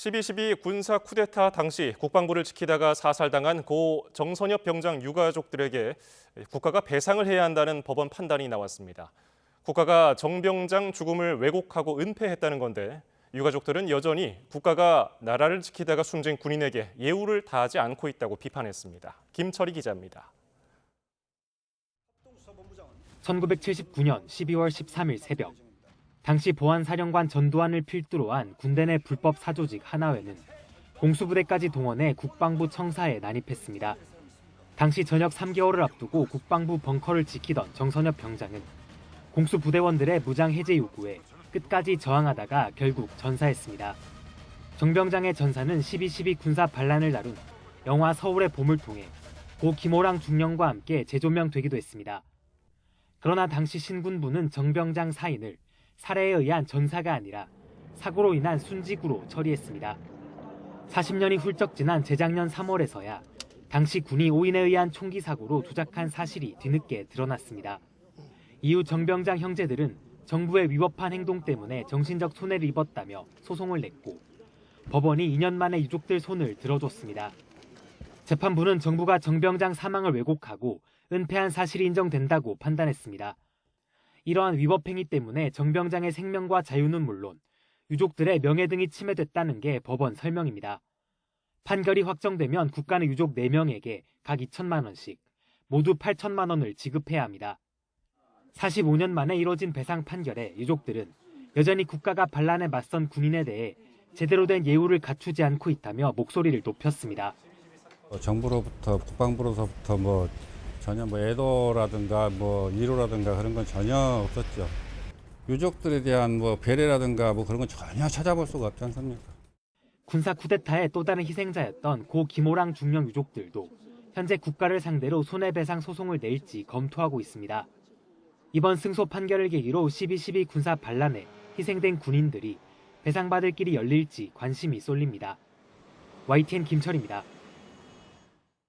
12.12 군사 쿠데타 당시 국방부를 지키다가 사살당한 고 정선엽 병장 유가족들에게 국가가 배상을 해야 한다는 법원 판단이 나왔습니다. 국가가 정 병장 죽음을 왜곡하고 은폐했다는 건데 유가족들은 여전히 국가가 나라를 지키다가 숨진 군인에게 예우를 다하지 않고 있다고 비판했습니다. 김철희 기자입니다. 1979년 12월 13일 새벽, 당시 보안사령관 전두환을 필두로 한 군대 내 불법 사조직 하나회는 공수부대까지 동원해 국방부 청사에 난입했습니다. 당시 전역 3개월을 앞두고 국방부 벙커를 지키던 정선엽 병장은 공수부대원들의 무장 해제 요구에 끝까지 저항하다가 결국 전사했습니다. 정 병장의 전사는 12.12 군사 반란을 다룬 영화 서울의 봄을 통해 고 김호랑 중령과 함께 재조명되기도 했습니다. 그러나 당시 신군부는 정 병장 사인을 살해에 의한 전사가 아니라 사고로 인한 순직으로 처리했습니다. 40년이 훌쩍 지난 재작년 3월에서야 당시 군이 오인에 의한 총기 사고로 조작한 사실이 뒤늦게 드러났습니다. 이후 정 병장 형제들은 정부의 위법한 행동 때문에 정신적 손해를 입었다며 소송을 냈고 법원이 2년 만에 유족들 손을 들어줬습니다. 재판부는 정부가 정 병장 사망을 왜곡하고 은폐한 사실이 인정된다고 판단했습니다. 이러한 위법 행위 때문에 정 병장의 생명과 자유는 물론 유족들의 명예 등이 침해됐다는 게 법원 설명입니다. 판결이 확정되면 국가는 유족 4명에게 각 2천만 원씩, 모두 8천만 원을 지급해야 합니다. 45년 만에 이뤄진 배상 판결에 유족들은 여전히 국가가 반란에 맞선 군인에 대해 제대로 된 예우를 갖추지 않고 있다며 목소리를 높였습니다. 정부로부터, 국방부로부터 전혀 애도라든가 위로라든가 그런 건 전혀 없었죠. 유족들에 대한 배려라든가 그런 건 전혀 찾아볼 수가 없지 않습니까? 군사 쿠데타의 또 다른 희생자였던 고 김호랑 중령 유족들도 현재 국가를 상대로 손해배상 소송을 낼지 검토하고 있습니다. 이번 승소 판결을 계기로 12.12 군사 반란에 희생된 군인들이 배상받을 길이 열릴지 관심이 쏠립니다. YTN 김철입니다.